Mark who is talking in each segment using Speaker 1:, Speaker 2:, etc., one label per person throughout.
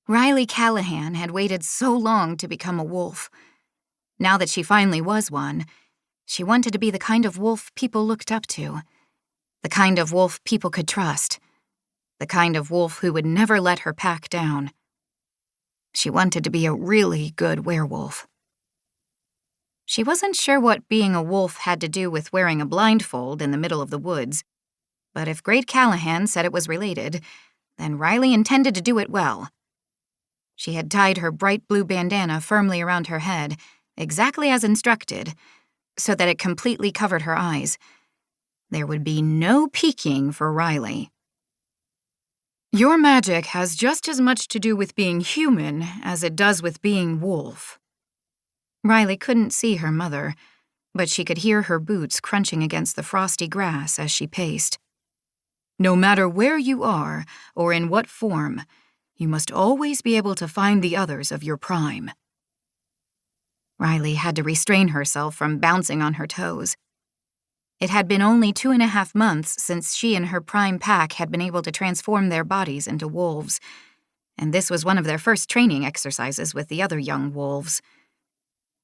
Speaker 1: Riley Callahan had waited so long to become a wolf. Now that she finally was one, she wanted to be the kind of wolf people looked up to, the kind of wolf people could trust, the kind of wolf who would never let her pack down. She wanted to be a really good werewolf. She wasn't sure what being a wolf had to do with wearing a blindfold in the middle of the woods, but if Great Callahan said it was related, then Riley intended to do it well. She had tied her bright blue bandana firmly around her head, exactly as instructed, so that it completely covered her eyes. There would be no peeking for Riley. Your magic has just as much to do with being human as it does with being wolf. Riley couldn't see her mother, but she could hear her boots crunching against the frosty grass as she paced. No matter where you are or in what form, you must always be able to find the others of your prime. Riley had to restrain herself from bouncing on her toes. It had been only 2.5 months since she and her prime pack had been able to transform their bodies into wolves, and this was one of their first training exercises with the other young wolves.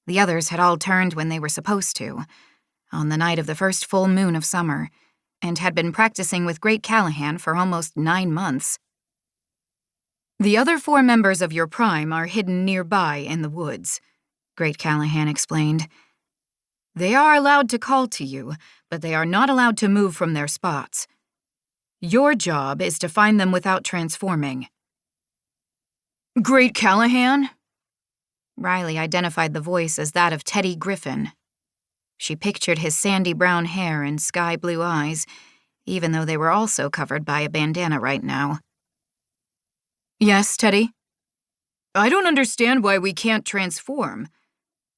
Speaker 1: The others had all turned when they were supposed to, on the night of the first full moon of summer, and had been practicing with Great Callahan for almost 9 months. The other 4 members of your prime are hidden nearby in the woods, Great Callahan explained. They are allowed to call to you, but they are not allowed to move from their spots. Your job is to find them without transforming. Great Callahan? Riley identified the voice as that of Teddy Griffin. She pictured his sandy brown hair and sky blue eyes, even though they were also covered by a bandana right now. Yes, Teddy? I don't understand why we can't transform.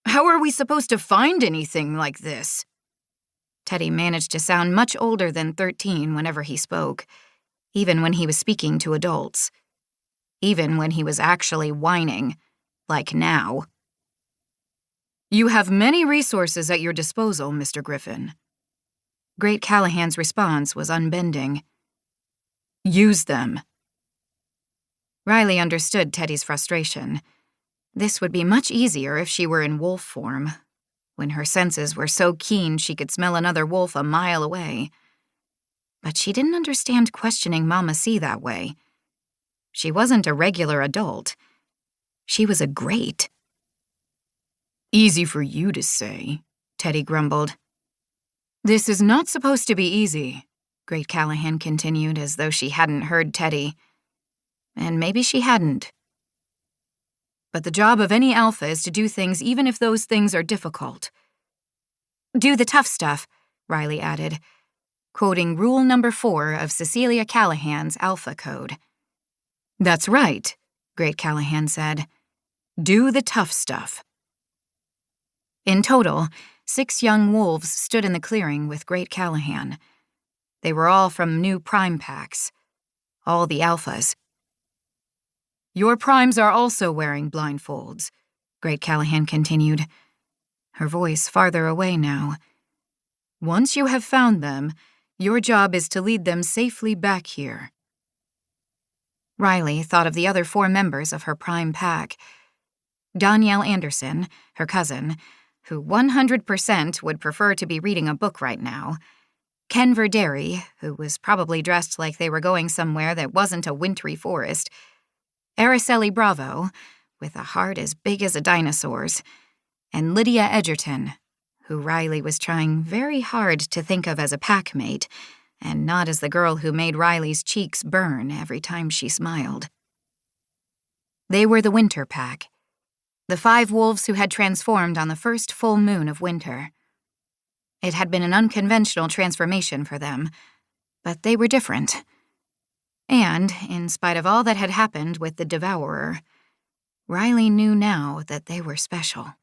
Speaker 1: How are we supposed to find anything like this? Teddy managed to sound much older than 13 whenever he spoke, even when he was speaking to adults. Even when he was actually whining, like now. You have many resources at your disposal, Mr. Griffin. Great Callahan's response was unbending. Use them. Riley understood Teddy's frustration. This would be much easier if she were in wolf form, when her senses were so keen she could smell another wolf a mile away. But she didn't understand questioning Mama C that way. She wasn't a regular adult. She was a great. Easy for you to say, Teddy grumbled. This is not supposed to be easy, Great Callahan continued as though she hadn't heard Teddy. And maybe she hadn't. But the job of any alpha is to do things even if those things are difficult. Do the tough stuff, Riley added, quoting rule number 4 of Cecilia Callahan's Alpha Code. That's right, Great Callahan said. Do the tough stuff. In total, 6 young wolves stood in the clearing with Great Callahan. They were all from new prime packs. All the alphas. Your primes are also wearing blindfolds, Great Callahan continued, her voice farther away now. Once you have found them, your job is to lead them safely back here. Riley thought of the other 4 members of her prime pack. Danielle Anderson, her cousin, who 100% would prefer to be reading a book right now. Ken Verderi, who was probably dressed like they were going somewhere that wasn't a wintry forest. Araceli Bravo, with a heart as big as a dinosaur's, and Lydia Edgerton, who Riley was trying very hard to think of as a packmate, and not as the girl who made Riley's cheeks burn every time she smiled. They were the winter pack, the 5 wolves who had transformed on the first full moon of winter. It had been an unconventional transformation for them, but they were different. And, in spite of all that had happened with the Devourer, Riley knew now that they were special.